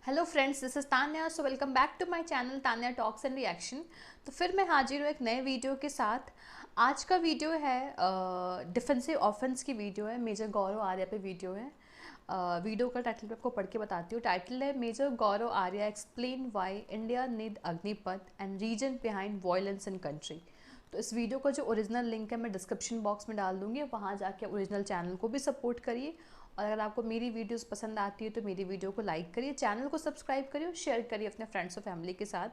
Hello friends, this is Tanya. So welcome back to my channel Tanya talks and reaction. तो फिर मैं हाजिर हूँ एक नए वीडियो के साथ। आज का वीडियो है डिफेंसिव ऑफेंस की वीडियो है। मेजर गौरव आर्या पे वीडियो है। वीडियो का टाइटल मैं आपको पढ़ के बताती हूँ। टाइटल है major Gaurav Arya explain why India need Agnipath and reason behind violence in country. तो इस वीडियो का जो ओरिजिनल लिंक है मैं डिस्क्रिप्शन बॉक्स में डाल दूँगी, वहाँ जाके ओरिजिनल चैनल को भी सपोर्ट करिए। और अगर आपको मेरी वीडियोस पसंद आती है तो मेरी वीडियो को लाइक करिए, चैनल को सब्सक्राइब करिए और शेयर करिए अपने फ्रेंड्स और फैमिली के साथ।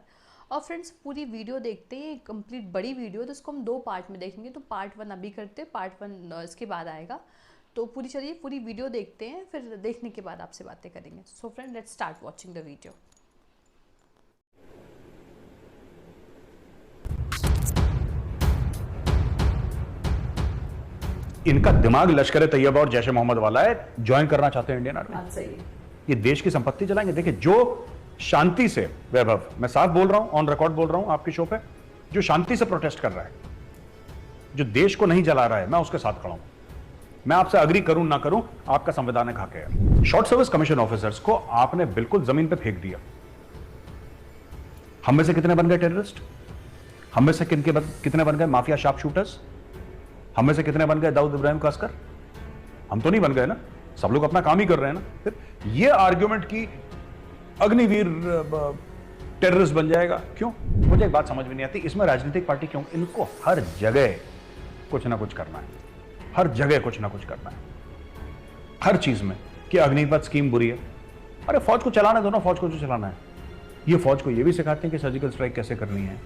और फ्रेंड्स, पूरी वीडियो देखते हैं, कंप्लीट बड़ी वीडियो, तो इसको हम 2 पार्ट में देखेंगे। तो पार्ट 1 अभी करते हैं, पार्ट 1 इसके बाद आएगा। तो चलिए पूरी वीडियो देखते हैं, फिर देखने के बाद आपसे बातें करेंगे। So friend, let's start watching the video. इनका दिमाग लश्कर तैयबा और जैश मोहम्मद वाला है, ज्वाइन करना चाहते हैं इंडियन आर्मी। सही है। ये देश की संपत्ति जलाएंगे। देखिए, जो शांति से, वैभव, मैं साफ बोल रहा हूं, ऑन रिकॉर्ड बोल रहा हूं आपके शो पे, जो शांति से प्रोटेस्ट कर रहा है, जो देश को नहीं जला रहा है, मैं उसके साथ खड़ा हूं। मैं आपसे अग्री करूं ना करूं, आपका संविधान का हक है। शॉर्ट सर्विस कमीशन ऑफिसर्स को आपने बिल्कुल जमीन पे फेंक दिया। हम में से कितने बन गए टेररिस्ट? हम में से कितने बन गए माफिया शार्प शूटर्स? हम में से कितने बन गए दाऊद इब्राहिम का अस्कर? हम तो नहीं बन गए ना। सब लोग अपना काम ही कर रहे हैं ना। फिर ये आर्ग्यूमेंट की अग्निवीर टेररिस्ट बन जाएगा, क्यों? मुझे एक बात समझ में नहीं आती, इसमें राजनीतिक पार्टी क्यों? इनको हर जगह कुछ ना कुछ करना है, हर जगह कुछ ना कुछ करना है, हर चीज में, कि अग्निपथ स्कीम बुरी है। अरे फौज को चलाना दो ना, फौज को जो चलाना है। ये फौज को ये भी सिखाते हैं कि सर्जिकल स्ट्राइक कैसे करनी है।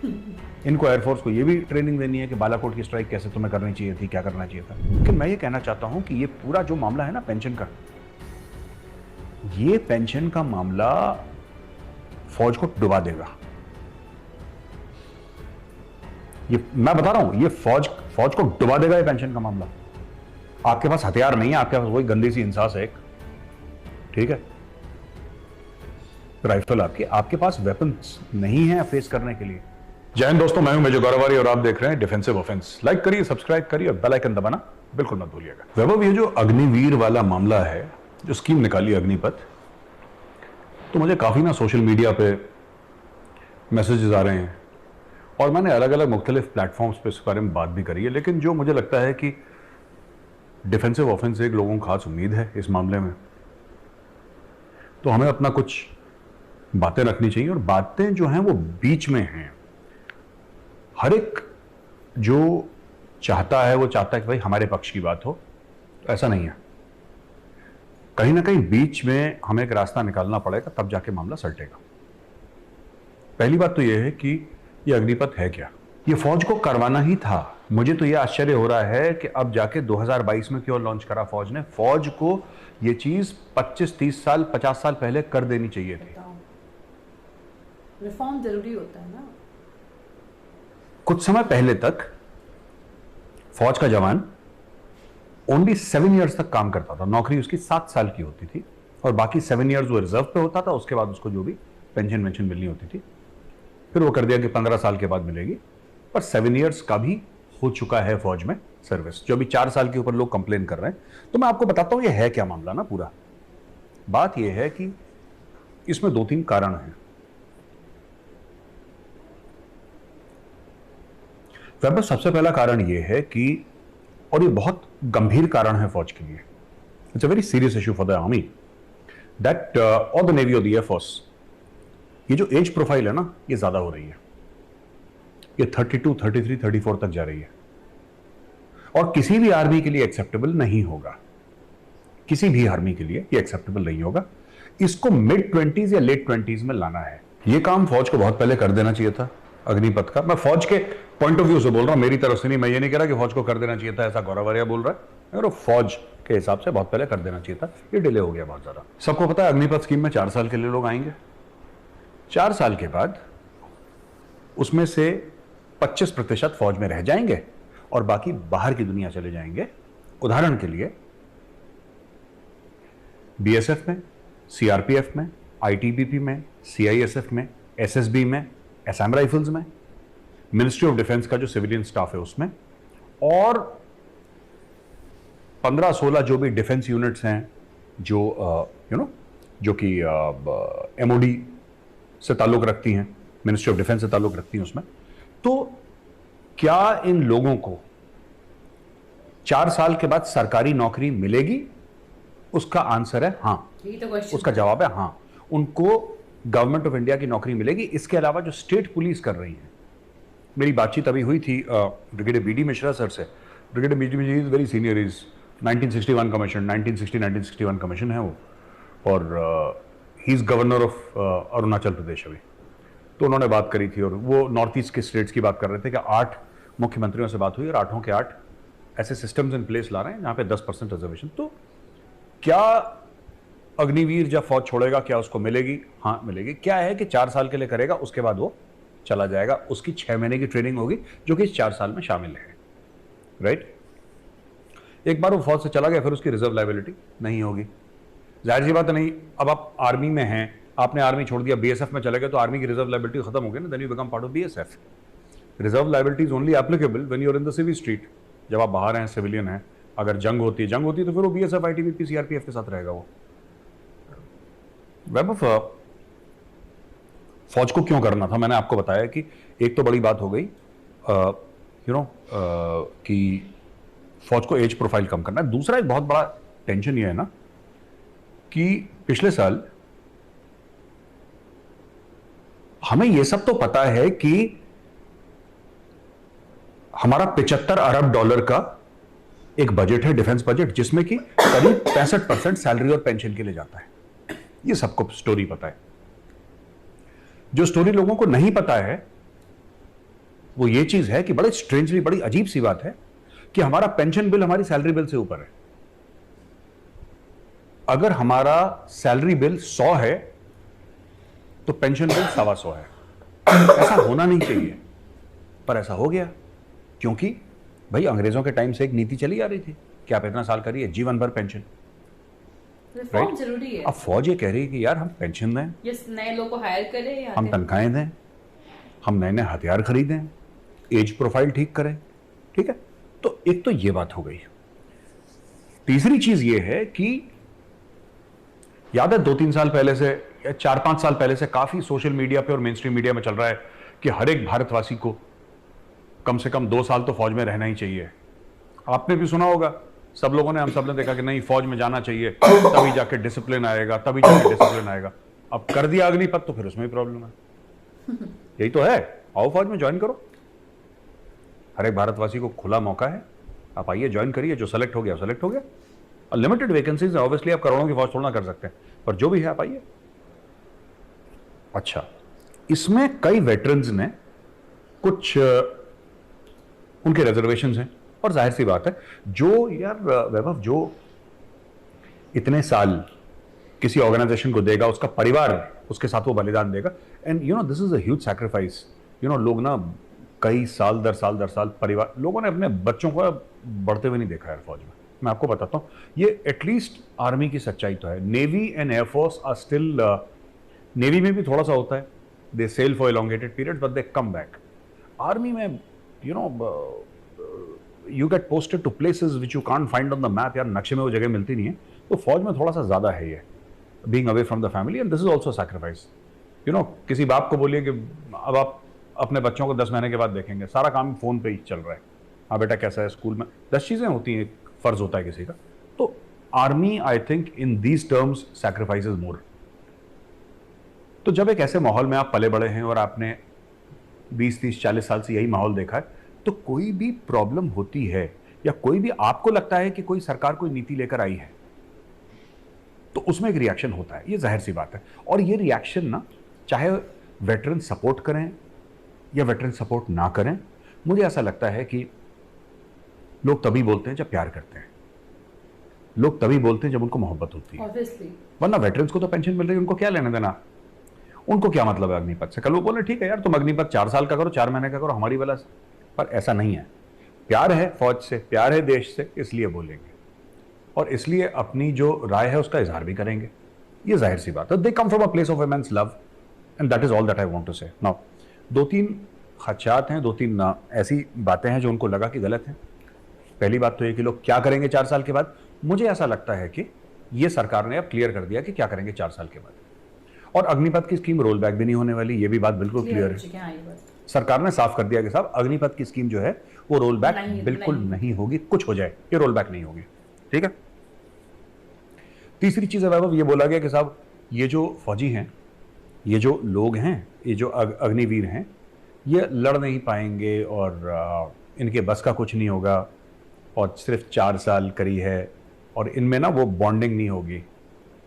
इनको एयरफोर्स को ये भी ट्रेनिंग देनी है कि बालाकोट की स्ट्राइक कैसे तुम्हें करनी चाहिए थी, क्या करना चाहिए था। लेकिन मैं ये कहना चाहता हूं कि ये पूरा जो मामला है ना पेंशन का, ये पेंशन का मामला फौज को डुबा देगा। ये मैं बता रहा हूं, ये फौज को डुबा देगा ये पेंशन का मामला। आपके पास हथियार नहीं है, आपके पास वही गंदी सी इंसास है एक, ठीक है, राइफल आपके पास वेपन्स नहीं है फेस करने के लिए। जय हिंद दोस्तों, मैं हूं मेजर गौरव आर्या और आप देख रहे हैं डिफेंसिव ऑफेंस। लाइक करिए, सब्सक्राइब करिए और बेल आइकन दबाना बिल्कुल मत भूलिएगा। वैभव, ये जो अग्निवीर वाला मामला है, जो स्कीम निकाली अग्निपथ, तो मुझे काफी ना सोशल मीडिया पे मैसेजेस आ रहे हैं और मैंने अलग अलग मुख्तलिफ प्लेटफॉर्म्स पे इस बारे में बात भी करी है। लेकिन जो मुझे लगता है कि डिफेंसिव ऑफेंस से एक लोगों को खास उम्मीद है इस मामले में, तो हमें अपना कुछ बातें रखनी चाहिए। और बातें जो हैं वो बीच में हैं। हर एक जो चाहता है वो चाहता है कि भाई हमारे पक्ष की बात हो, ऐसा नहीं है। कहीं ना कहीं बीच में हमें एक रास्ता निकालना पड़ेगा, तब जाके मामला सलटेगा। पहली बात तो यह है कि ये अग्निपथ है क्या? ये फौज को करवाना ही था। मुझे तो यह आश्चर्य हो रहा है कि अब जाके 2022 में क्यों लॉन्च करा फौज ने। फौज को यह चीज 25-30 साल 50 साल पहले कर देनी चाहिए थी। रिफॉर्म जरूरी होता है ना। कुछ समय पहले तक फौज का जवान ओनली 7 ईयर्स तक काम करता था। नौकरी उसकी 7 साल की होती थी और बाकी 7 ईयर्स वो रिजर्व पे होता था। उसके बाद उसको जो भी पेंशन वेंशन मिलनी होती थी, फिर वो कर दिया कि 15 साल के बाद मिलेगी। पर 7 ईयर्स का भी हो चुका है फौज में सर्विस, जो अभी 4 साल के ऊपर लोग कंप्लेन कर रहे हैं। तो मैं आपको बताता हूं ये है क्या मामला ना। पूरा बात यह है कि इसमें 2-3 कारण हैं। वैसे सबसे पहला कारण यह है कि, और ये बहुत गंभीर कारण है फौज के लिए, it's a very serious issue for the army that और द नेवी और द एयरफोर्स, ये जो एज प्रोफाइल है ना, ये ज्यादा हो रही है। ये 32, 33, 34 तक जा रही है और किसी भी आर्मी के लिए एक्सेप्टेबल नहीं होगा। किसी भी आर्मी के लिए ये एक्सेप्टेबल नहीं होगा। इसको मिड 20s या लेट 20s में लाना है। ये काम फौज को बहुत पहले कर देना चाहिए था अग्निपथ का। मैं फौज के पॉइंट ऑफ व्यू से बोल रहा हूं, मेरी तरफ से नहीं। मैं ये नहीं कह रहा कि फौज को कर देना चाहिए था, ऐसा गौरव आर्या बोल रहा है, और फौज के हिसाब से बहुत पहले कर देना चाहिए था। ये डिले हो गया बहुत ज्यादा। सबको पता है अग्निपथ स्कीम में 4 साल के लिए लोग आएंगे। 4 साल के बाद उसमें से 25% फौज में रह जाएंगे और बाकी बाहर की दुनिया चले जाएंगे। उदाहरण के लिए बीएसएफ में, सीआरपीएफ में, आईटीबीपी में, सीआईएसएफ में, एसएसबी में, असम राइफल्स में, मिनिस्ट्री ऑफ डिफेंस का जो सिविलियन स्टाफ है उसमें, और 15-16 जो भी डिफेंस यूनिट्स हैं, जो जो कि MOD से ताल्लुक़ रखती हैं, मिनिस्ट्री ऑफ डिफेंस से ताल्लुक़ रखती हैं उसमें। तो क्या इन लोगों को 4 साल के बाद सरकारी नौकरी मिलेगी? उसका आंसर है हाँ। तो उसका जवाब है हाँ, उनको गवर्नमेंट ऑफ इंडिया की नौकरी मिलेगी। इसके अलावा जो स्टेट पुलिस कर रही है, मेरी बातचीत अभी हुई थी ब्रिगेडियर BD मिश्रा सर से। Brigadier BD Mishra is very senior, is 1961 commission, 1961 commission है वो, और he is governor of Arunachal Pradesh अभी। तो उन्होंने बात करी थी और वो नॉर्थ ईस्ट के स्टेट्स की बात कर रहे थे कि 8 मुख्यमंत्रियों से बात हुई और 8 के 8 ऐसे सिस्टम्स इन प्लेस ला रहे हैं जहां पे 10% रिजर्वेशन। तो क्या अग्निवीर जब फौज छोड़ेगा क्या उसको मिलेगी? हाँ मिलेगी। क्या है कि 4 साल के लिए करेगा, उसके बाद वो चला जाएगा। उसकी 6 महीने की ट्रेनिंग होगी जो कि इस 4 साल में शामिल है, राइट। एक बार वो फौज से चला गया फिर उसकी रिजर्व लायबिलिटी नहीं होगी। जाहिर सी बात है नहीं। अब आप आर्मी में हैं, आपने आर्मी छोड़ दिया, BSF में चले गए, तो आर्मी की रिजर्व लायबिलिटी खत्म हो गई ना, then you become part of BSF। Reserve liability is only applicable when you are in the civil street, जब आप बाहर हैं, सिविलियन हैं। अगर जंग होती है तो फिर वो BSF, ITBP, CRPF के साथ रहेगा वो। वेब ऑफ फौज को क्यों करना था, मैंने आपको बताया कि एक तो बड़ी बात हो गई कि फौज को एज प्रोफाइल कम करना है। दूसरा एक बहुत बड़ा टेंशन ये है ना कि पिछले साल हमें ये सब तो पता है कि हमारा 75 अरब डॉलर का एक बजट है, डिफेंस बजट, जिसमें कि करीब 65% सैलरी और पेंशन के लिए जाता है। ये सबको स्टोरी पता है। जो स्टोरी लोगों को नहीं पता है वो ये चीज है कि बड़े स्ट्रेंजली, बड़ी अजीब सी बात है कि हमारा पेंशन बिल हमारी सैलरी बिल से ऊपर है। अगर हमारा सैलरी बिल 100 है तो पेंशन बिल 125 है। ऐसा होना नहीं चाहिए, पर ऐसा हो गया क्योंकि भाई अंग्रेजों के टाइम से एक नीति चली आ रही थी कि आप इतना साल करिए, जीवन भर पेंशन। रिफॉर्म जरूरी है। अब फौज ये कह रही है कि यार हम पेंशन दें, नए लोग को हायर करें, हम तनख्वाहें दें, हम नए नए हथियार खरीदें, एज प्रोफाइल ठीक करें, ठीक है। तो एक तो ये बात हो गई। तीसरी चीज ये है कि याद है 2-3 साल पहले से या 4-5 साल पहले से काफी सोशल मीडिया पे और मेन स्ट्रीम मीडिया में चल रहा है कि हर एक भारतवासी को कम से कम 2 साल तो फौज में रहना ही चाहिए। आपने भी सुना होगा, सब लोगों ने, हम सब ने देखा कि नहीं फौज में जाना चाहिए, तभी जाके डिसिप्लिन आएगा, तभी जाके डिसिप्लिन आएगा। अब कर दिया अग्निपथ तो फिर उसमें भी प्रॉब्लम है। यही तो है, आओ फौज में ज्वाइन करो। हर एक भारतवासी को खुला मौका है, आप आइए ज्वाइन करिए, जो सेलेक्ट हो गया सेलेक्ट हो गया। और लिमिटेड वैकेंसीज है, ऑब्वियसली आप करोड़ों की फौज थोड़ा ना कर सकते हैं, पर जो भी है आप आइए। अच्छा, इसमें कई वेटरन्स ने कुछ उनके रिजर्वेशंस हैं, और जाहिर सी बात है जो यार वैभव जो इतने साल किसी ऑर्गेनाइजेशन को देगा, उसका परिवार उसके साथ वो बलिदान देगा, and you know this is a huge sacrifice. You know लोग ना कई साल दर साल परिवार, लोगों ने अपने बच्चों को बढ़ते हुए नहीं देखा यार फौज में। मैं आपको बताता हूँ, ये एटलीस्ट आर्मी की सच्चाई तो है। Navy and air force are still, navy में भी थोड़ा सा होता है, they sail for elongated period but they come back. Army में you know you get posted to places which you can't find on the map. यार नक्शे में वो जगह मिलती नहीं है, तो फौज में थोड़ा सा ज्यादा है ये, being away from the family, and this is also sacrifice. You know किसी बाप को बोलिए कि अब आप अपने बच्चों को 10 महीने के बाद देखेंगे, सारा काम फोन पे ही चल रहा है। हाँ बेटा कैसा है स्कूल में, 10 चीजें होती हैं, फर्ज होता है किसी का। तो army I think in these terms sacrifices more. तो जब एक ऐसे माहौल में आप पले बड़े हैं और आपने 20-30-40 साल से यही माहौल देखा है, तो कोई भी प्रॉब्लम होती है या कोई भी आपको लगता है कि कोई सरकार कोई नीति लेकर आई है, तो उसमें एक रिएक्शन होता है, ये जाहिर सी बात है। और ये रिएक्शन ना, चाहे वेटरन सपोर्ट करें या वेटरन सपोर्ट ना करें, मुझे ऐसा लगता है कि लोग तभी बोलते हैं जब प्यार करते हैं, लोग तभी बोलते हैं जब उनको मोहब्बत होती है। Obviously. वरना वेटरन्स को तो पेंशन मिल रही है, उनको क्या लेने देना, उनको क्या मतलब है अग्निपथ से। कल वो बोले ठीक है यार तुम अग्निपथ 4 साल का करो, 4 महीने का करो, हमारी वजह से। पर ऐसा नहीं है, प्यार है फौज से, प्यार है देश से, इसलिए बोलेंगे और इसलिए अपनी जो राय है उसका इजहार भी करेंगे, ये जाहिर सी बात है। They come from a place of immense love and that is all that I want to say. Now 2-3 खदशात हैं, 2-3 ऐसी बातें हैं जो उनको लगा कि गलत है। पहली बात तो ये कि लोग क्या करेंगे 4 साल के बाद। मुझे ऐसा लगता है कि ये सरकार ने अब क्लियर कर दिया कि क्या करेंगे 4 साल के बाद। और अग्निपथ की स्कीम रोल बैक भी नहीं होने वाली, ये भी बात बिल्कुल क्लियर है। सरकार ने साफ कर दिया कि साहब अग्निपथ की स्कीम जो है वो रोल बैक बिल्कुल नहीं होगी, कुछ हो जाए ये रोल बैक नहीं होगी। ठीक है। तीसरी चीज है वैभव, ये बोला गया कि साहब ये जो फौजी हैं, ये जो लोग हैं, ये जो अग्निवीर हैं, ये लड़ नहीं पाएंगे और इनके बस का कुछ नहीं होगा और सिर्फ 4 साल करी है और इनमें ना वो बॉन्डिंग नहीं होगी।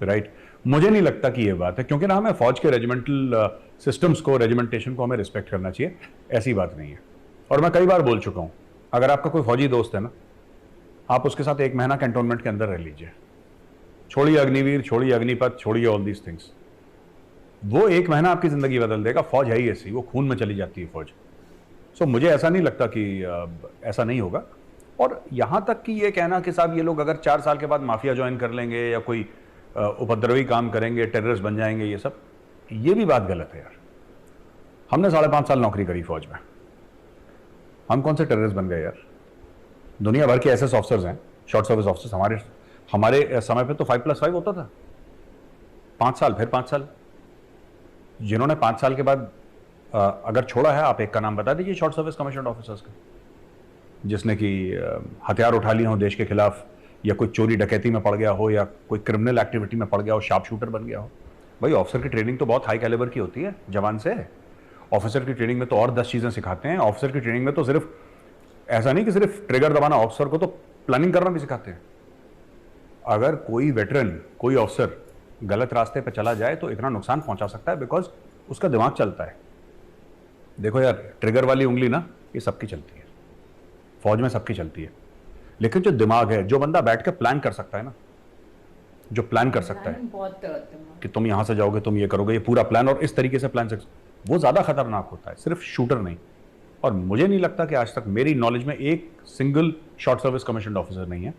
राइट। मुझे नहीं लगता कि ये बात है, क्योंकि ना हमें फौज के रेजिमेंटल सिस्टम्स को, रेजिमेंटेशन को हमें रिस्पेक्ट करना चाहिए, ऐसी बात नहीं है। और मैं कई बार बोल चुका हूं, अगर आपका कोई फौजी दोस्त है ना, आप उसके साथ 1 महीना कैंटोनमेंट के अंदर रह लीजिए, छोड़िए अग्निवीर, छोड़िए अग्निपथ, छोड़िए ऑल दीज थिंग्स, वो 1 महीना आपकी जिंदगी बदल देगा। फौज है ही ऐसी, वो खून में चली जाती है फौज। सो मुझे ऐसा नहीं लगता कि ऐसा नहीं होगा। और यहां तक कि ये कहना कि साहब ये लोग अगर 4 साल के बाद माफिया ज्वाइन कर लेंगे या कोई उपद्रवी काम करेंगे, टेररिस्ट बन जाएंगे, ये सब, ये भी बात गलत है यार। हमने 5.5 साल नौकरी करी फौज में, हम कौन से टेररिस्ट बन गए यार? दुनिया भर के एसएस ऑफिसर्स हैं, शॉर्ट सर्विस ऑफिसर्स। हमारे समय पे तो 5+5 होता था, 5 साल, फिर 5 साल। जिन्होंने 5 साल के बाद अगर छोड़ा है, आप एक का नाम बता दीजिए शॉर्ट सर्विस कमीशन ऑफिसर्स का, जिसने कि हथियार उठा लिए हो देश के खिलाफ, या कोई चोरी डकैती में पड़ गया हो, या कोई क्रिमिनल एक्टिविटी में पड़ गया हो, शार्प शूटर बन गया हो। भाई ऑफिसर की ट्रेनिंग तो बहुत हाई कैलिबर की होती है जवान से। ऑफिसर की ट्रेनिंग में तो और 10 चीजें सिखाते हैं। ऑफिसर की ट्रेनिंग में तो सिर्फ ऐसा नहीं कि सिर्फ ट्रिगर दबाना, ऑफिसर को तो प्लानिंग करना भी सिखाते हैं। अगर कोई वेटरन, कोई ऑफिसर गलत रास्ते पर चला जाए तो इतना नुकसान पहुंचा सकता है, बिकॉज उसका दिमाग चलता है। देखो यार, ट्रिगर वाली उंगली ना, ये सबकी चलती है, फौज में सबकी चलती है, लेकिन जो दिमाग है, जो बंदा बैठ के प्लान कर सकता है ना, जो प्लान कर सकता है कि तुम यहां से जाओगे, तुम ये करोगे, ये पूरा प्लान और इस तरीके से प्लान, वो ज्यादा खतरनाक होता है, सिर्फ शूटर नहीं। और मुझे नहीं लगता कि आज तक मेरी नॉलेज में एक single short service commission officer नहीं है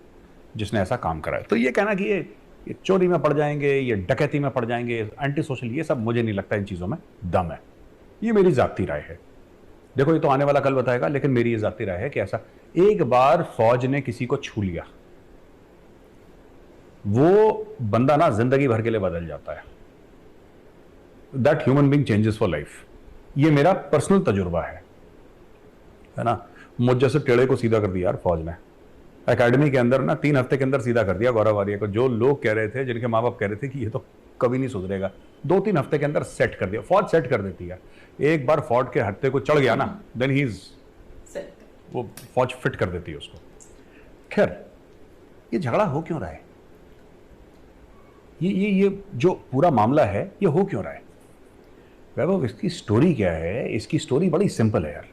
जिसने ऐसा काम करा है। तो ये कहना कि ये चोरी में पड़ जाएंगे, ये डकैती में पड़ जाएंगे, एंटी सोशल, ये सब मुझे नहीं लगता इन चीजों में दम है। ये मेरी जाती राय है। देखो ये तो आने वाला कल बताएगा, लेकिन मेरी ये जाती राय है कि ऐसा एक बार फौज ने किसी को छू लिया, वो बंदा ना जिंदगी भर के लिए बदल जाता है। That human being changes for life. ये मेरा पर्सनल तजुर्बा है ना। मुझ जैसे टेढ़े को सीधा कर दिया यार फौज ने, एकेडमी के अंदर ना 3 हफ्ते के अंदर सीधा कर दिया गौरव आर्य को। जो लोग कह रहे थे, जिनके माँ बाप कह रहे थे कि ये तो कभी नहीं सुधरेगा, 2-3 हफ्ते के अंदर सेट कर दिया। फौज सेट कर देती है। एक बार फौज के हत्थे को चढ़ गया ना, देन ही इज, वो फौज फिट कर देती है उसको। खैर, ये झगड़ा हो क्यों रहा है? ये जो पूरा मामला है, ये हो क्यों रहा है वैभव? इसकी स्टोरी क्या है? इसकी स्टोरी बड़ी सिंपल है यार।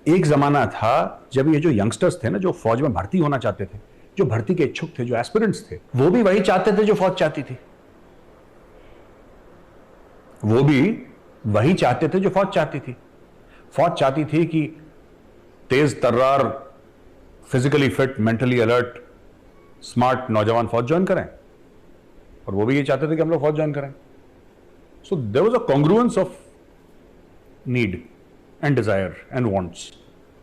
एक जमाना था जब ये जो यंगस्टर्स थे ना, जो फौज में भर्ती होना चाहते थे, जो भर्ती के इच्छुक थे, जो एस्पिरेंट्स थे, वो भी वही चाहते थे जो फौज चाहती थी। वो भी वही चाहते थे जो फौज चाहती थी। फौज चाहती थी कि तेज तर्रार, physically fit, mentally alert, smart नौजवान फौज ज्वाइन करें, और वो भी ये चाहते थे कि हम लोग फौज ज्वाइन करें। So there was a congruence of need and desire and wants.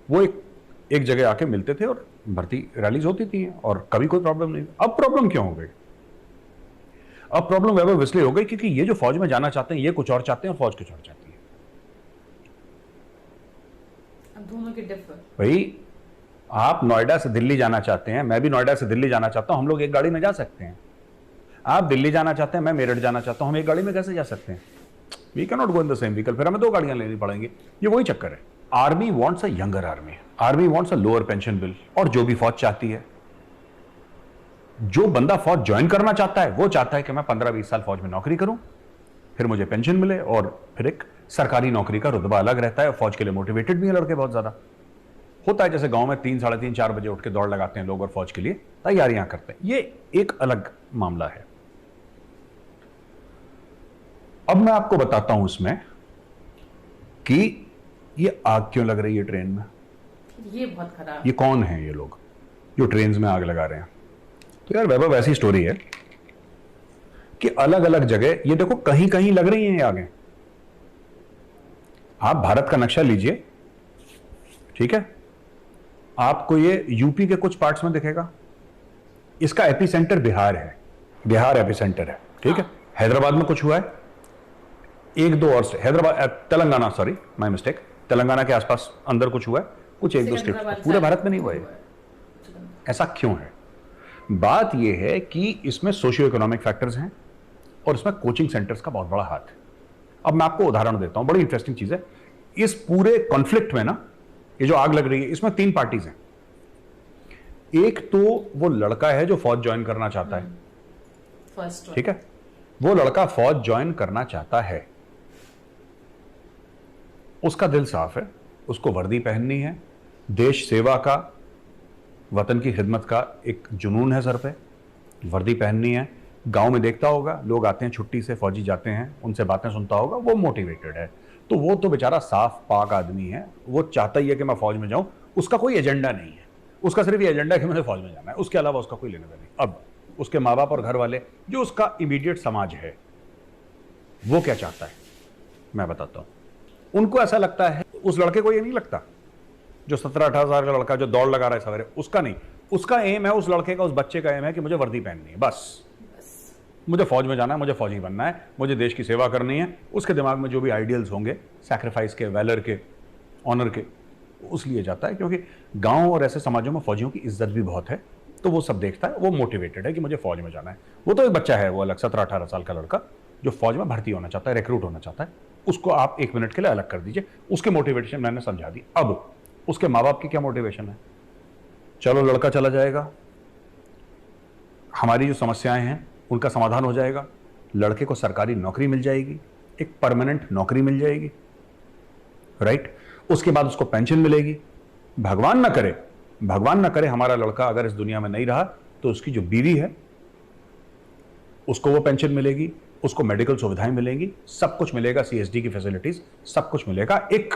वो एक जगह आके मिलते थे और भर्ती रैलीज होती थी और कभी कोई प्रॉब्लम नहीं। अब प्रॉब्लम क्यों हो गई? अब प्रॉब्लम वैभव इसलिए हो गई क्योंकि ये जो फौज में जाना चाहते हैं, ये कुछ और चाहते हैं और फौज कुछ और चाहती है। अब दोनों के डिफर। भाई आप नोएडा से दिल्ली जाना चाहते हैं, मैं भी नोएडा से दिल्ली जाना चाहता हूं, हम लोग एक गाड़ी में जा सकते हैं। आप दिल्ली जाना चाहते हैं, मैं मेरठ जाना चाहता हूं, हम एक गाड़ी में कैसे जा सकते हैं? We can not go in the same vehicle. फिर हमें 2 गाड़ियां लेनी पड़ेंगी। ये वही चक्कर है। Army wants a younger army, army wants a lower pension bill. और जो भी फौज चाहती है, जो बंदा फौज ज्वाइन करना चाहता है, वो चाहता है कि मैं 15-20 साल फौज में नौकरी करूं, फिर मुझे पेंशन मिले और फिर एक सरकारी नौकरी का रुतबा अलग रहता है। फौज के लिए मोटिवेटेड भी है लड़के बहुत ज्यादा। होता है जैसे गांव में 3, साढ़े 3, 4 बजे उठ के दौड़ लगाते हैं लोग और फौज के लिए तैयारियां करते हैं। ये एक अलग मामला है। अब मैं आपको बताता हूं इसमें कि ये आग क्यों लग रही है ट्रेन में। ये बहुत खराब। ये कौन है ये लोग जो ट्रेन में आग लगा रहे हैं? तो यार वैभव ऐसी स्टोरी है कि अलग अलग जगह, ये देखो कहीं कहीं लग रही हैं ये आगे। आप भारत का नक्शा लीजिए, ठीक है, आपको ये यूपी के कुछ पार्ट्स में दिखेगा, इसका एपिसेंटर बिहार है, बिहार एपिसेंटर है, ठीक है। हैदराबाद में कुछ हुआ है, एक दो और Hyderabad, Telangana, sorry my mistake, Telangana के आसपास अंदर कुछ हुआ है, कुछ एक दो स्टेट, पूरे भारत में नहीं हुआ है। ऐसा क्यों है? बात यह है कि इसमें सोशियो इकोनॉमिक फैक्टर्स हैं और इसमें कोचिंग सेंटर्स का बहुत बड़ा हाथ है। अब मैं आपको उदाहरण देता हूं, बड़ी इंटरेस्टिंग चीज है इस पूरे कॉन्फ्लिक्ट में ना। ये जो आग लग रही है इसमें 3 पार्टीज हैं। एक तो वो लड़का है जो फौज ज्वाइन करना चाहता है, ठीक है, वो लड़का फौज ज्वाइन करना चाहता है, उसका दिल साफ है, उसको वर्दी पहननी है, देश सेवा का, वतन की खिदमत का एक जुनून है सर पे, वर्दी पहननी है। गांव में देखता होगा लोग आते हैं छुट्टी से, फौजी जाते हैं, उनसे बातें सुनता होगा, वो मोटिवेटेड है। तो वो तो बेचारा साफ पाक आदमी है, वो चाहता ही है कि मैं फौज में जाऊं, उसका कोई एजेंडा नहीं है, उसका सिर्फ ये एजेंडा है कि मुझे फौज में जाना है, उसके अलावा उसका कोई लेना देना नहीं। अब उसके माँ बाप और घर वाले, जो उसका इमीडिएट समाज है, वो क्या चाहता है मैं बताता हूं। उनको ऐसा लगता है, उस लड़के को ये नहीं लगता जो 17-18 साल का लड़का जो दौड़ लगा रहा है सवेरे, उसका नहीं, उसका एम है, उस लड़के का, उस बच्चे का एम है कि मुझे वर्दी पहननी है, बस मुझे फौज में जाना है, मुझे फौजी बनना है, मुझे देश की सेवा करनी है। उसके दिमाग में जो भी आइडियल्स होंगे सैक्रिफाइस के, वैलर के, ऑनर के, उस लिए जाता है, क्योंकि गांव और ऐसे समाजों में फौजियों की इज्जत भी बहुत है, तो वो सब देखता है, वो मोटिवेटेड है कि मुझे फौज में जाना है। वो तो एक बच्चा है, वो अलग 17-18 साल का लड़का जो फौज में भर्ती होना चाहता है, रिक्रूट होना चाहता है, उसको आप 1 मिनट के लिए अलग कर दीजिए, उसके मोटिवेशन मैंने समझा दी। अब उसके माँ बाप की क्या मोटिवेशन है? चलो लड़का चला जाएगा, हमारी जो समस्याएं हैं उनका समाधान हो जाएगा, लड़के को सरकारी नौकरी मिल जाएगी, एक परमानेंट नौकरी मिल जाएगी, राइट। उसके बाद उसको पेंशन मिलेगी। भगवान ना करे, भगवान ना करे हमारा लड़का अगर इस दुनिया में नहीं रहा, तो उसकी जो बीवी है उसको वो पेंशन मिलेगी, उसको मेडिकल सुविधाएं मिलेंगी, सब कुछ मिलेगा, सीएसडी की फैसिलिटीज, सब कुछ मिलेगा। एक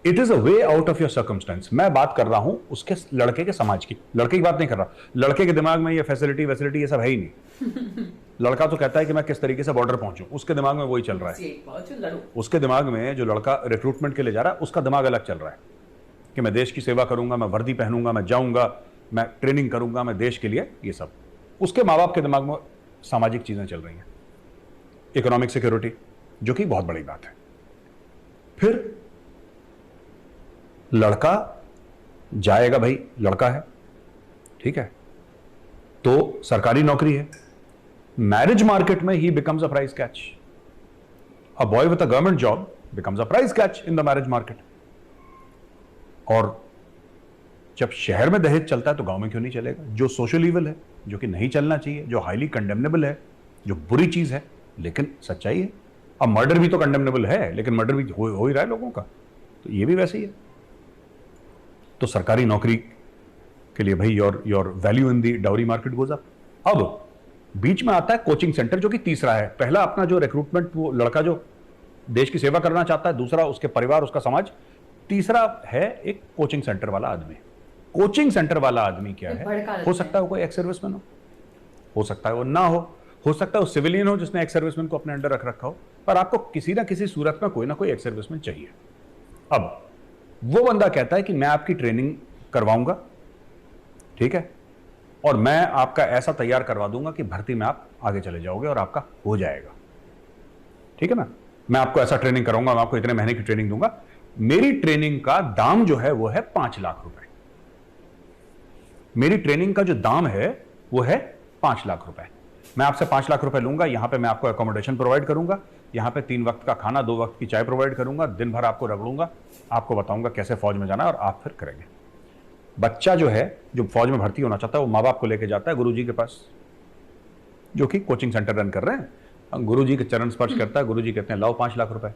it is a way out of your circumstance. मैं बात कर रहा हूं उसके लड़के के समाज की, लड़के की बात नहीं कर रहा। लड़के के दिमाग में ये फैसिलिटी ये सब है ही नहीं। लड़का तो कहता है कि मैं किस तरीके से बॉर्डर पहुंचूं, उसके दिमाग में वही चल रहा है। उसके दिमाग में जो लड़का रिक्रूटमेंट के लिए जा रहा है, उसका दिमाग अलग चल रहा है कि मैं देश की सेवा करूंगा, मैं वर्दी पहनूंगा, मैं जाऊंगा, मैं ट्रेनिंग करूंगा, मैं देश के लिए, ये सब। उसके माँ बाप के दिमाग में सामाजिक चीजें चल रही हैं, इकोनॉमिक सिक्योरिटी, जो कि बहुत बड़ी बात है। फिर लड़का जाएगा, भाई लड़का है, ठीक है, तो सरकारी नौकरी है। मैरिज मार्केट में ही becomes a price catch. A boy with a government job becomes a price catch in the marriage market. और जब शहर में दहेज चलता है तो गांव में क्यों नहीं चलेगा? जो सोशल ईवल है, जो कि नहीं चलना चाहिए, जो हाईली कंडेमनेबल है, जो बुरी चीज है, लेकिन सच्चाई है। अब मर्डर भी तो कंडेमनेबल है, लेकिन मर्डर भी हो ही रहा है लोगों का, तो ये भी वैसे ही है। तो सरकारी नौकरी के लिए भाई your value in the dowry market goes up. अब बीच में आता है कोचिंग सेंटर, जो कि तीसरा है। पहला अपना जो रिक्रूटमेंट, वो लड़का जो देश की सेवा करना चाहता है, दूसरा उसके परिवार, उसका समाज, तीसरा है एक कोचिंग सेंटर वाला आदमी। कोचिंग सेंटर वाला आदमी क्या है? हो सकता है वो कोई एक्स सर्विसमैन हो सकता है वो ना हो सकता है वो सिविलियन हो जिसने एक्स सर्विसमैन को अपने अंडर रख रखा हो, पर आपको किसी ना किसी सूरत में कोई ना कोई एक्स सर्विसमैन चाहिए। अब वो बंदा कहता है कि मैं आपकी ट्रेनिंग करवाऊंगा, ठीक है, और मैं आपका ऐसा तैयार करवा दूंगा कि भर्ती में आप आगे चले जाओगे और आपका हो जाएगा, ठीक है ना। मैं आपको ऐसा ट्रेनिंग कराऊंगा, मैं आपको इतने महीने की ट्रेनिंग दूंगा। मेरी ट्रेनिंग का दाम जो है वो है 5 लाख रुपए। मेरी ट्रेनिंग का जो दाम है वो है 5 लाख रुपए। मैं आपसे 5 लाख रुपए लूंगा, यहां पे मैं आपको अकोमोडेशन प्रोवाइड करूंगा, यहां पे 3 वक्त का खाना, 2 वक्त की चाय प्रोवाइड करूंगा, दिन भर आपको रगड़ूंगा, आपको बताऊंगा कैसे फौज में जाना है और आप फिर करेंगे। बच्चा जो है, जो फौज में भर्ती होना चाहता है, वो माँ बाप को लेके जाता है गुरुजी के पास, जो कि कोचिंग सेंटर रन कर रहे हैं। गुरुजी के चरण स्पर्श करता है, गुरुजी कहते हैं लाओ 5 लाख रुपए।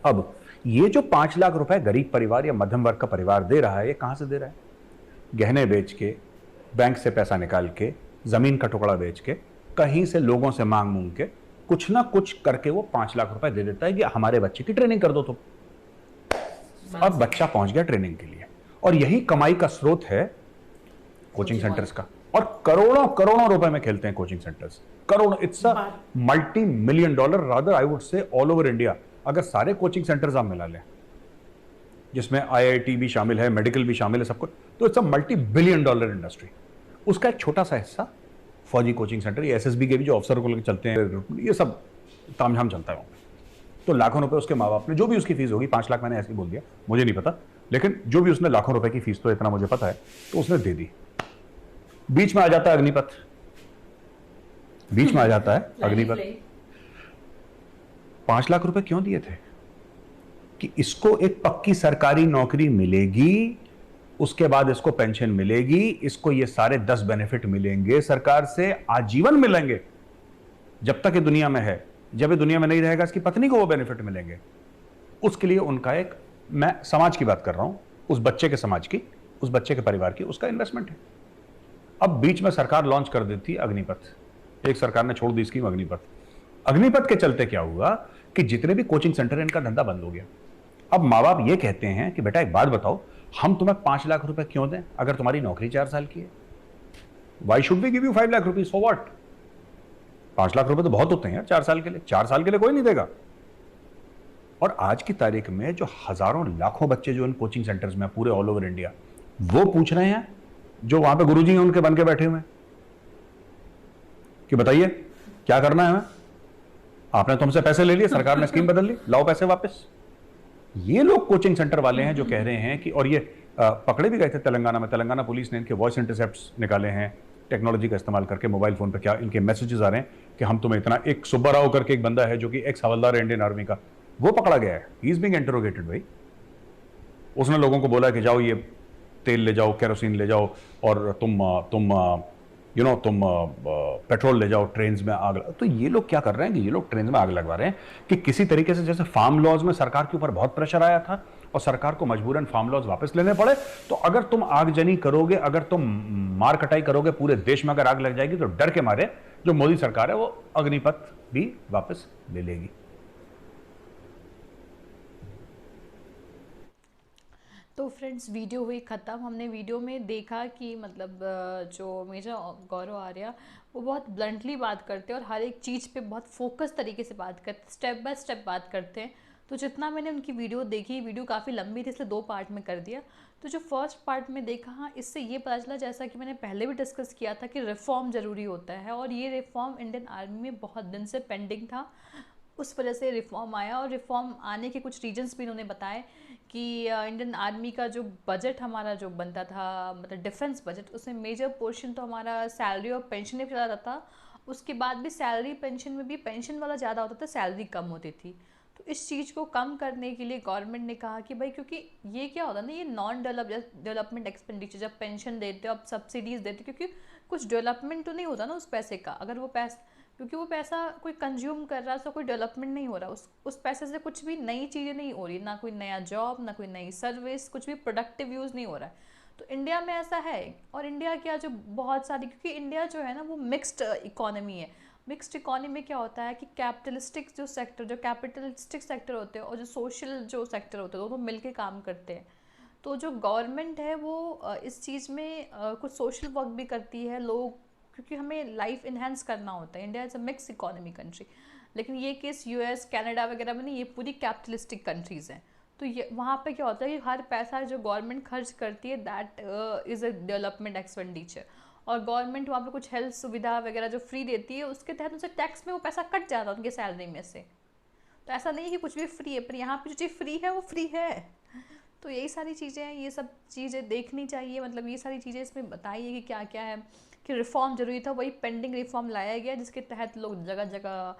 अब ये जो 5 लाख रुपए गरीब परिवार या मध्यम वर्ग का परिवार दे रहा है, ये कहां से दे रहा है? गहने बेच के, बैंक से पैसा निकाल के, जमीन का टुकड़ा बेच के, कहीं से लोगों से मांग मूंग के, कुछ ना कुछ करके वो 5 लाख रुपए दे देता है कि हमारे बच्चे की ट्रेनिंग कर दो। तो अब बच्चा पहुंच गया ट्रेनिंग के लिए, और यही कमाई का स्रोत है कोचिंग सेंटर्स का। और करोड़ों करोड़ों रुपए में खेलते हैं कोचिंग सेंटर्स, करोड़ों। It's a multi $million, rather I would say all over India. अगर सारे कोचिंग सेंटर्स आप मिला लें, जिसमें IIT भी शामिल है, मेडिकल भी शामिल है, सब कुछ, तो इट्स अ $multi-billion इंडस्ट्री। उसका एक छोटा सा हिस्सा फौजी कोचिंग सेंटर, ये एसएसबी के भी जो अफसर को लेकर चलते हैं, ये सब तामझाम चलता है वहाँ पे। तो लाखों रुपए उसके माँ बाप ने, जो भी उसकी फीस होगी, 5 लाख मैंने ऐसे ही बोल दिया, मुझे नहीं पता, लेकिन जो भी उसने लाखों रुपए की फीस, तो इतना मुझे पता है, तो उसने दे दी। बीच में आ जाता है अग्निपथ, बीच में आ जाता है अग्निपथ। 5 लाख रुपए क्यों दिए थे? कि इसको एक पक्की सरकारी नौकरी मिलेगी, उसके बाद इसको पेंशन मिलेगी, इसको ये सारे 10 बेनिफिट मिलेंगे सरकार से, आजीवन मिलेंगे जब तक ये दुनिया में है। जब ये दुनिया में नहीं रहेगा, इसकी पत्नी को वो बेनिफिट मिलेंगे। उसके लिए उनका एक, मैं समाज की बात कर रहा हूं, उस बच्चे के समाज की, उस बच्चे के परिवार की, उसका इन्वेस्टमेंट है। अब बीच में सरकार लॉन्च कर देती अग्निपथ, एक सरकार ने छोड़ दी स्कीम अग्निपथ। अग्निपथ के चलते क्या हुआ कि जितने भी कोचिंग सेंटर है, इनका धंधा बंद हो गया। अब माँ बाप ये कहते हैं कि बेटा एक बात बताओ, हम तुम्हें 5 लाख रुपए क्यों दें अगर तुम्हारी नौकरी 4 साल की है? Why should we give you 5 lakh rupees for what? 5 lakh रुपए तो बहुत होते हैं यार 4 साल के लिए। 4 साल के लिए कोई नहीं देगा। और आज की तारीख में जो हजारों लाखों बच्चे जो इन कोचिंग सेंटर्स में पूरे ऑल ओवर इंडिया, वो पूछ रहे हैं, जो वहां पे गुरुजी हैं उनके बन के बैठे हुए हैं, कि बताइए क्या करना है हमें? आपने तुमसे पैसे ले लिए, सरकार ने स्कीम बदल ली, लाओ पैसे वापस। ये लोग कोचिंग सेंटर वाले हैं जो कह रहे हैं कि, और ये पकड़े भी गए थे तेलंगाना में। तेलंगाना पुलिस ने इनके वॉइस इंटरसेप्ट्स निकाले हैं, टेक्नोलॉजी का इस्तेमाल करके मोबाइल फोन पे क्या इनके मैसेजेस आ रहे हैं कि हम तुम्हें इतना। एक सुब्बा राव करके एक बंदा है जो कि एक्स हवलदार है इंडियन आर्मी का, वो पकड़ा गया है, ही इज बीइंग इंटरोगेटेड भाई। उसने लोगों को बोला कि जाओ ये तेल ले जाओ, केरोसिन ले जाओ, और तुम पेट्रोल ले जाओ, ट्रेन में आग तो ये लोग क्या कर रहे हैं कि ये लोग ट्रेन में आग लगवा रहे हैं कि किसी तरीके से, जैसे फार्म लॉज में सरकार के ऊपर बहुत प्रेशर आया था और सरकार को मजबूरन फार्म लॉज वापस लेने पड़े, तो अगर तुम आगजनी करोगे, अगर तुम मार कटाई करोगे पूरे देश में, अगर आग लग जाएगी, तो डर के मारे जो मोदी सरकार है वो अग्निपथ भी वापस ले लेगी। तो फ्रेंड्स, वीडियो हुई ख़त्म। हमने वीडियो में देखा कि मतलब जो मेजर गौरव आर्या, वो बहुत ब्लंटली बात करते हैं और हर एक चीज़ पे बहुत फोकस तरीके से बात करते हैं, स्टेप बाय स्टेप बात करते हैं। तो जितना मैंने उनकी वीडियो देखी, वीडियो काफ़ी लंबी थी इसलिए 2 पार्ट में कर दिया। तो जो फर्स्ट पार्ट में देखा, हाँ, इससे ये पता चला, जैसा कि मैंने पहले भी डिस्कस किया था, कि रिफॉर्म ज़रूरी होता है, और ये रिफॉर्म इंडियन आर्मी में बहुत दिन से पेंडिंग था। उस वजह से रिफॉर्म आया, और रिफॉर्म आने के कुछ रीजंस भी इन्होंने बताए कि इंडियन आर्मी का जो बजट हमारा जो बनता था, मतलब डिफेंस बजट, उसमें मेजर पोर्शन तो हमारा सैलरी और पेंशन में चला जाता था। उसके बाद भी सैलरी पेंशन में भी पेंशन वाला ज़्यादा होता था, सैलरी कम होती थी। तो इस चीज़ को कम करने के लिए गवर्नमेंट ने कहा कि भाई, क्योंकि ये क्या होता है ना, ये नॉन डेवलपमेंट एक्सपेंडिचर, जब पेंशन देते हो, अब सब्सिडीज़ देते हो, क्योंकि कुछ डेवलपमेंट तो नहीं होता ना उस पैसे का। अगर वो पैसा, क्योंकि वो पैसा कोई कंज्यूम कर रहा है, तो कोई डेवलपमेंट नहीं हो रहा, उस पैसे से कुछ भी नई चीज़ें नहीं हो रही, ना कोई नया जॉब, ना कोई नई सर्विस, कुछ भी प्रोडक्टिव यूज़ नहीं हो रहा है। तो इंडिया में ऐसा है। और इंडिया क्या, जो बहुत सारी, क्योंकि इंडिया जो है ना वो मिक्स्ड इकोनॉमी है। मिक्स्ड इकोनॉमी में क्या होता है कि कैपिटलिस्टिक जो कैपिटलिस्टिक सेक्टर होते हैं और जो सोशल जो सेक्टर होते हैं, दोनों मिलके काम करते हैं। तो जो गवर्नमेंट है वो इस चीज़ में कुछ सोशल वर्क भी करती है, लोग, क्योंकि हमें लाइफ इन्हेंस करना होता है। India is a mix economy country, लेकिन ये केस यूएस, कनाडा वगैरह में नहीं, ये पूरी कैपिटलिस्टिक कंट्रीज़ हैं। तो ये वहाँ पे क्या होता है कि हर पैसा जो गवर्नमेंट खर्च करती है, that is a development expenditure. और गवर्नमेंट वहाँ पे कुछ हेल्थ सुविधा वगैरह जो फ्री देती है, उसके तहत उनसे टैक्स में वो पैसा कट जाता है उनके सैलरी में से। तो ऐसा नहीं है कि कुछ भी फ्री है, पर यहाँ पे जो चीज़ फ्री है वो फ्री है। तो यही सारी चीज़ें हैं, ये सब चीज़ें देखनी चाहिए, मतलब ये सारी चीज़ें इसमें बताइए कि क्या क्या है। कि रिफॉर्म जरूरी था, वही पेंडिंग रिफॉर्म लाया गया, जिसके तहत लोग जगह जगह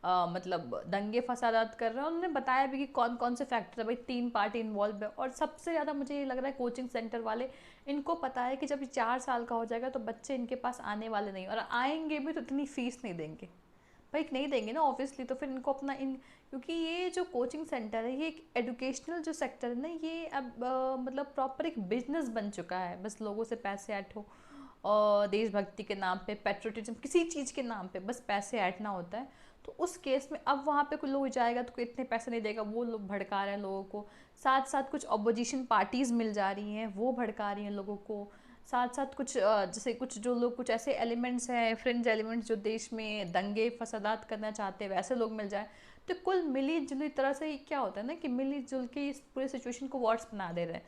मतलब दंगे फसादात कर रहे हैं। उन्होंने बताया भी कि कौन कौन से फैक्टर है, भाई 3 पार्टी इन्वॉल्व है। और सबसे ज़्यादा मुझे ये लग रहा है कोचिंग सेंटर वाले, इनको पता है कि जब 4 साल का हो जाएगा तो बच्चे इनके पास आने वाले नहीं, और आएंगे भी तो इतनी फ़ीस नहीं देंगे, भाई नहीं देंगे ना ऑब्वियसली। तो फिर इनको अपना क्योंकि ये जो कोचिंग सेंटर है, ये एक एजुकेशनल जो सेक्टर है ना, ये अब मतलब प्रॉपर एक बिजनेस बन चुका है। बस लोगों से पैसे ऐंठो, और देशभक्ति के नाम पे, पेट्रोटिज्म, किसी चीज़ के नाम पे बस पैसे ऐंठना होता है। तो उस केस में अब वहाँ पे कोई लोग जाएगा तो कोई इतने पैसे नहीं देगा, वो लोग भड़का रहे हैं लोगों को। साथ साथ कुछ अपोजिशन पार्टीज़ मिल जा रही हैं, वो भड़का रही हैं लोगों को। साथ साथ कुछ जैसे कुछ जो लोग, कुछ ऐसे एलिमेंट्स हैं, फ्रिंज एलिमेंट्स, जो देश में दंगे फसादात करना चाहते हैं, वैसे लोग मिल जाए। तो कुल मिली जुली तरह से क्या होता है ना, कि मिली जुल के इस पूरे सिचुएशन को वर्ड्स बना दे रहे हैं।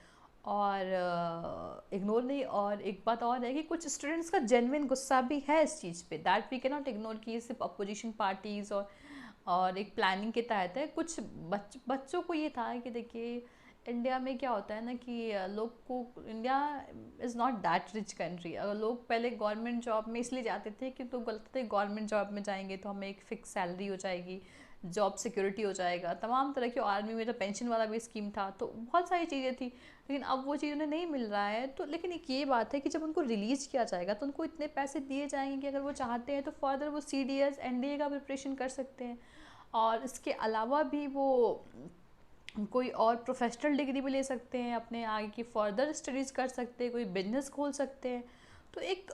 और इग्नोर नहीं। और एक बात और है कि कुछ स्टूडेंट्स का जेन्युइन गुस्सा भी है इस चीज़ पे, that we can not ignore कि ये सिर्फ अपोजिशन पार्टीज़ और एक प्लानिंग के तहत है। कुछ बच्चों को ये था कि देखिए इंडिया में क्या होता है ना कि लोग को, India is not that rich country. अगर लोग पहले गवर्नमेंट जॉब में इसलिए जाते थे कि तो गलत थे, गवर्नमेंट जॉब में जाएंगे तो हमें एक फ़िक्स सैलरी हो जाएगी, जॉब सिक्योरिटी हो जाएगा, तमाम तरह की, आर्मी में तो पेंशन वाला भी स्कीम था, तो बहुत सारी चीज़ें थी। लेकिन अब वो चीज़ उन्हें नहीं मिल रहा है। तो लेकिन एक ये बात है कि जब उनको रिलीज़ किया जाएगा तो उनको इतने पैसे दिए जाएंगे कि अगर वो चाहते हैं तो फर्दर वो CDS NDA का प्रिपरेशन कर सकते हैं, और इसके अलावा भी वो कोई और प्रोफेशनल डिग्री भी ले सकते हैं, अपने आगे की फर्दर स्टडीज़ कर सकते हैं, कोई बिजनेस खोल सकते हैं। तो एक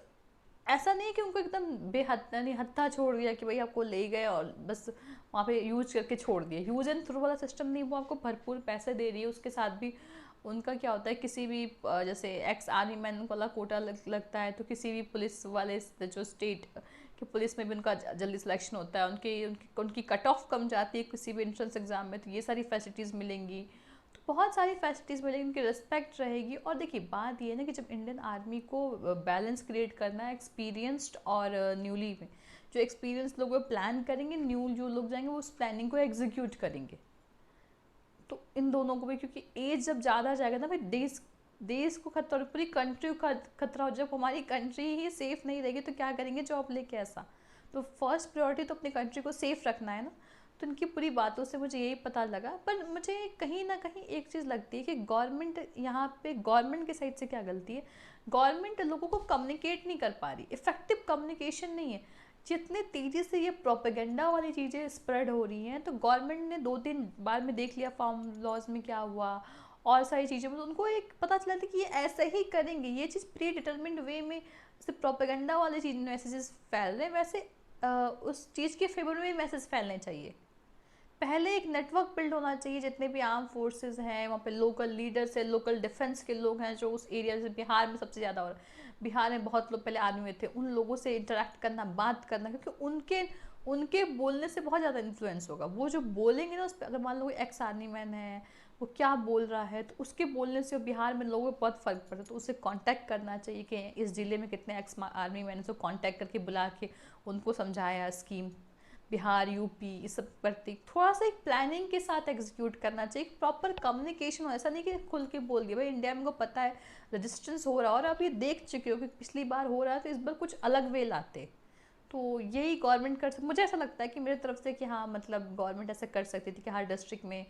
ऐसा नहीं है कि उनको एकदम यानी हत्था छोड़ दिया कि भाई आपको ले गए और बस वहाँ पे यूज करके छोड़ दिए। यूज एंड थ्रो वाला सिस्टम नहीं, वो आपको भरपूर पैसे दे रही है। उसके साथ भी उनका क्या होता है, किसी भी जैसे एक्स आर्मी मैन वाला कोटा लगता है, तो किसी भी पुलिस वाले जो स्टेट कि पुलिस में भी उनका जल्दी सिलेक्शन होता है, उनकी कट ऑफ कम जाती है किसी भी एंट्रेंस एग्जाम में, तो ये सारी फैसिलिटीज़ मिलेंगी। तो बहुत सारी फैसिलिटीज़ मिलेंगी, उनकी रिस्पेक्ट रहेगी। और देखिए बात ये है ना कि जब इंडियन आर्मी को बैलेंस क्रिएट करना है एक्सपीरियंस्ड और न्यूली में, जो एक्सपीरियंस लोग वो प्लान करेंगे, न्यू जो लोग जाएंगे वो उस प्लानिंग को एग्जीक्यूट करेंगे। तो इन दोनों को भी, क्योंकि एज जब ज़्यादा जाएगा ना भाई, देश को खतरा, पूरी कंट्री को खतरा हो। जब हमारी कंट्री ही सेफ़ नहीं रहेगी तो क्या करेंगे जॉब लेके ऐसा। तो फर्स्ट प्रायोरिटी तो अपनी कंट्री को सेफ़ रखना है ना। तो इनकी पूरी बातों से मुझे यही पता लगा। पर मुझे कहीं ना कहीं एक चीज़ लगती है कि गवर्नमेंट, यहाँ पे गवर्नमेंट की साइड से क्या गलती है, गवर्नमेंट लोगों को कम्युनिकेट नहीं कर पा रही, इफेक्टिव कम्युनिकेशन नहीं है। जितने तेज़ी से ये प्रोपेगेंडा वाली चीज़ें स्प्रेड हो रही हैं, तो गवर्नमेंट ने 2-3 बार में देख लिया फार्म लॉज में क्या हुआ और सारी चीज़ें, मतलब उनको एक पता चला था कि ये ऐसे ही करेंगे, ये चीज़ प्री डिटर्मिन्ड वे में, जैसे प्रोपेगेंडा वाली चीज़ मैसेजेस फैल रहे हैं, वैसे उस चीज़ के फेवर में मैसेज फैलने चाहिए। पहले एक नेटवर्क बिल्ड होना चाहिए, जितने भी आर्म फोर्सेस हैं वहाँ पे लोकल लीडर्स है, लोकल डिफेंस के लोग हैं जो उस एरिया से, बिहार में सबसे ज़्यादा हो रहा है, बिहार में बहुत लोग पहले आर्मी में थे, उन लोगों से इंटरेक्ट करना, बात करना, क्योंकि उनके उनके बोलने से बहुत ज़्यादा इन्फ्लुएंस होगा। वो जो बोलेंगे ना उस पर, अगर मान लो एक्स आर्मी मैन है, वो क्या बोल रहा है, तो उसके बोलने से बिहार में लोगों को बहुत फ़र्क पड़ता है। तो उससे कांटेक्ट करना चाहिए कि इस ज़िले में कितने एक्स आर्मी मैन, उसको कांटेक्ट करके बुला के उनको समझाया स्कीम। बिहार, यूपी, इस सब करती थोड़ा सा एक प्लानिंग के साथ एग्जीक्यूट करना चाहिए, प्रॉपर कम्युनिकेशन हो। ऐसा नहीं कि खुल के बोल दिया, भाई इंडिया में को पता है रजिस्ट्रेंस हो रहा है और आप ये देख चुके हो कि पिछली बार हो रहा है, तो इस बार कुछ अलग वे लाते। तो यही गवर्नमेंट कर सकती, मुझे ऐसा लगता है कि मेरे तरफ से कि हाँ, मतलब गवर्नमेंट ऐसा कर सकती थी कि हर डिस्ट्रिक्ट में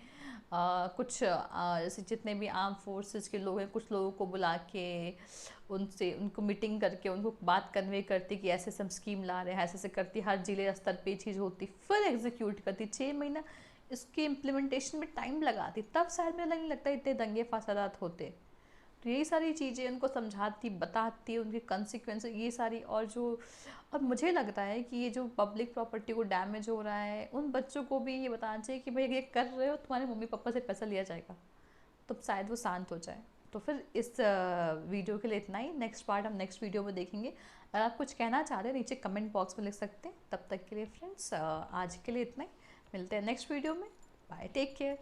कुछ जैसे जितने भी आर्म फोर्सेस के लोग हैं, कुछ लोगों को बुला के उनसे उनको मीटिंग करके उनको बात कन्वे करती कि ऐसे हम स्कीम ला रहे हैं, ऐसे ऐसे करती, हर जिले स्तर पे चीज़ होती, फिर एग्जीक्यूट करती। 6 महीना इसके इम्प्लीमेंटेशन में टाइम लगाती, तब शायद मुझे नहीं लगता इतने दंगे फसादात होते। तो यही सारी चीज़ें उनको समझाती, बताती, उनके कंसिक्वेंस ये सारी। और मुझे लगता है कि ये जो पब्लिक प्रॉपर्टी को डैमेज हो रहा है, उन बच्चों को भी ये बताना चाहिए कि भाई ये कर रहे हो, तुम्हारे मम्मी पापा से पैसा लिया जाएगा, तब शायद वो शांत हो जाए। तो फिर इस वीडियो के लिए इतना ही। नेक्स्ट पार्ट हम नेक्स्ट वीडियो में देखेंगे। अगर आप कुछ कहना चाह रहे हैं नीचे कमेंट बॉक्स में लिख सकते हैं। तब तक के लिए फ्रेंड्स, आज के लिए इतना ही, मिलते हैं नेक्स्ट वीडियो में। Bye, take care.